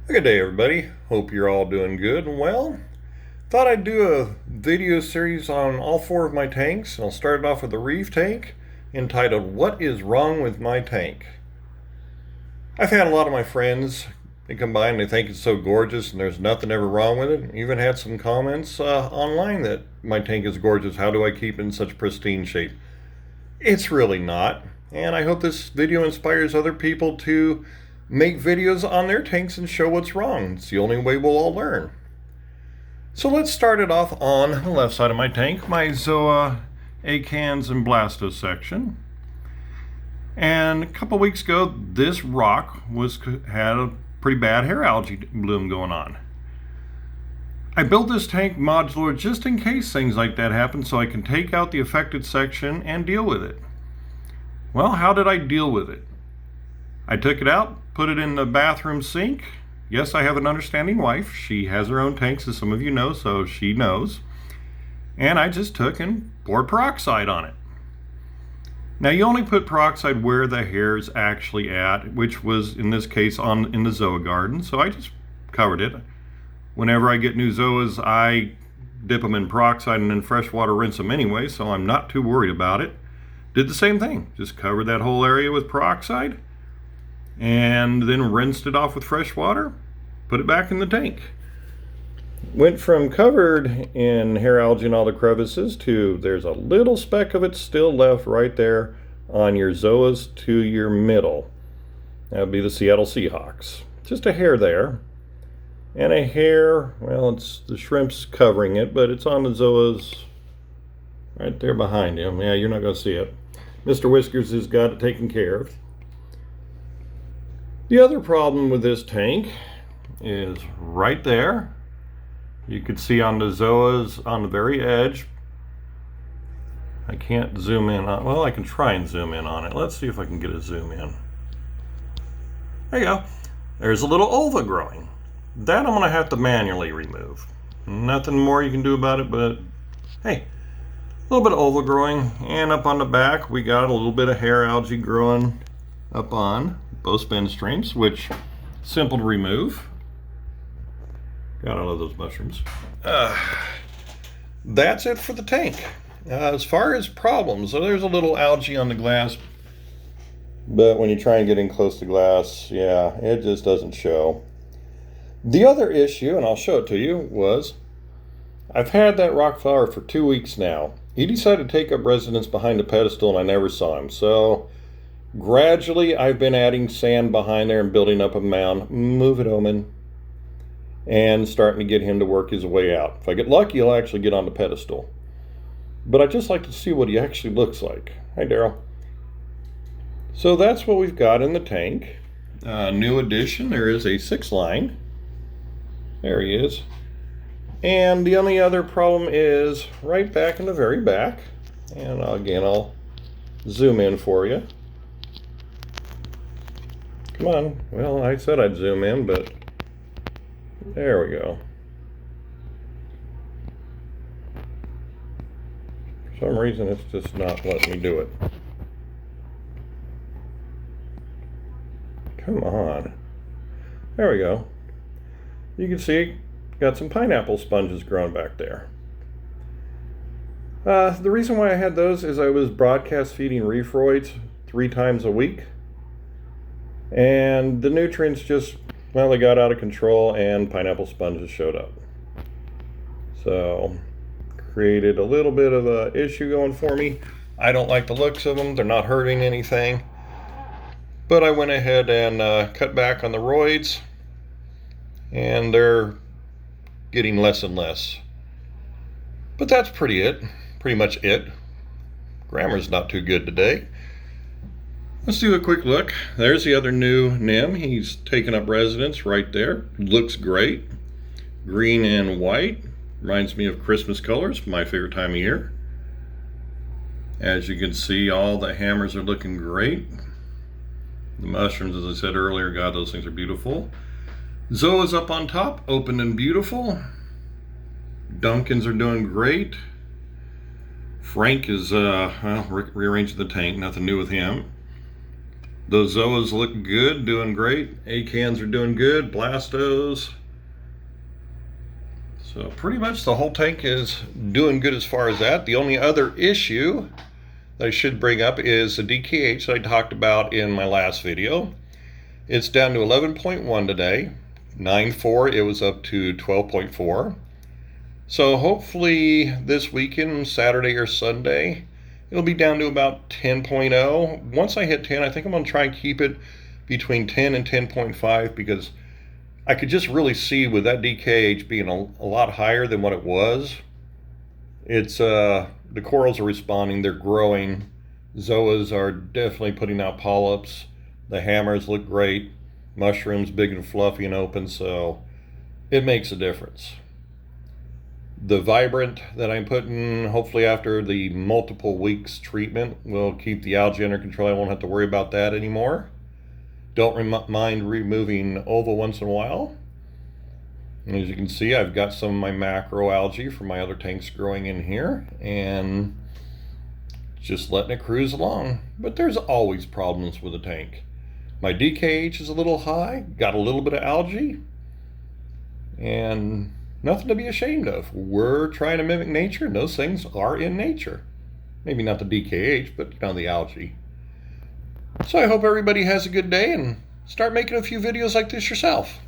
Good day, everybody. Hope you're all doing good and well. Thought I'd do a video series on all four of my tanks. I'll start it off with the reef tank entitled What is Wrong with My Tank? I've had a lot of my friends, they come by and they think it's so gorgeous and there's nothing ever wrong with it. Even had some comments online that my tank is gorgeous. How do I keep it in such pristine shape? It's really not. And I hope this video inspires other people to make videos on their tanks and show what's wrong. It's the only way we'll all learn. So let's start it off on the left side of my tank, my Zoa Acans and Blasto section. And a couple weeks ago, this rock had a pretty bad hair algae bloom going on. I built this tank modular just in case things like that happen, so I can take out the affected section and deal with it. Well, how did I deal with it? I took it out, put it in the bathroom sink. Yes, I have an understanding wife. She has her own tanks, as some of you know, so she knows. And I just took and poured peroxide on it. Now, you only put peroxide where the hair is actually at, which was, in this case, in the Zoa garden. So I just covered it. Whenever I get new Zoas, I dip them in peroxide and then fresh water rinse them anyway, so I'm not too worried about it. Did the same thing. Just covered that whole area with peroxide and then rinsed it off with fresh water, put it back in the tank. Went from covered in hair algae and all the crevices to there's a little speck of it still left right there on your Zoas to your middle. That would be the Seattle Seahawks. Just a hair there. And a hair, well, it's the shrimp's covering it, but it's on the Zoas right there behind him. Yeah, you're not going to see it. Mr. Whiskers has got it taken care of. The other problem with this tank is right there. You could see on the Zoas on the very edge. I can't zoom in on, well, I can try and zoom in on it. Let's see if I can get a zoom in. There you go. There's a little ova growing. That I'm going to have to manually remove. Nothing more you can do about it, but hey, a little bit of ova growing. And up on the back, we got a little bit of hair algae growing up on both spin streams, which simple to remove. God, I love those mushrooms. That's it for the tank. As far as problems, so there's a little algae on the glass, but when you try and get in close to glass, yeah, it just doesn't show. The other issue, and I'll show it to you, was I've had that rock flower for 2 weeks now. He decided to take up residence behind the pedestal and I never saw him. So gradually I've been adding sand behind there and building up a mound. Move it, Omen. And starting to get him to work his way out. If I get lucky, he'll actually get on the pedestal. But I just like to see what he actually looks like. Hi, Daryl. So that's what we've got in the tank. New addition, there is a 6-line. There he is. And the only other problem is right back in the very back. And again, I'll zoom in for you. Come on. Well, I said I'd zoom in, but there we go. For some reason, it's just not letting me do it. Come on. There we go. You can see got some pineapple sponges growing back there. The reason why I had those is I was broadcast feeding reefroids 3 times a week. And the nutrients just, well, they got out of control and pineapple sponges showed up. So, created a little bit of an issue going for me. I don't like the looks of them. They're not hurting anything. But I went ahead and cut back on the roids. And they're getting less and less. But that's pretty much it. Grammar's not too good today. Let's do a quick look. There's the other new NIM. He's taken up residence right there. Looks great. Green and white. Reminds me of Christmas colors, my favorite time of year. As you can see, all the hammers are looking great. The mushrooms, as I said earlier, God, those things are beautiful. Zoa's up on top, open and beautiful. Duncans are doing great. Frank is rearranging the tank, nothing new with him. Those Zoas look good, doing great. Acans are doing good, Blastos. So pretty much the whole tank is doing good as far as that. The only other issue that I should bring up is the DKH that I talked about in my last video. It's down to 11.1 today. 9.4, it was up to 12.4. So hopefully this weekend, Saturday or Sunday, it'll be down to about 10.0. Once I hit 10, I think I'm going to try and keep it between 10 and 10.5 because I could just really see with that DKH being a lot higher than what it was. It's the corals are responding, they're growing. Zoas are definitely putting out polyps. The hammers look great. Mushrooms big and fluffy and open, so it makes a difference. The vibrant that I'm putting, hopefully after the multiple weeks treatment, will keep the algae under control. I won't have to worry about that anymore. Don't mind removing ova once in a while. And as you can see, I've got some of my macroalgae from my other tanks growing in here, and just letting it cruise along. But there's always problems with the tank. My DKH is a little high, got a little bit of algae, and nothing to be ashamed of. We're trying to mimic nature, and those things are in nature. Maybe not the DKH, but the algae. So I hope everybody has a good day and start making a few videos like this yourself.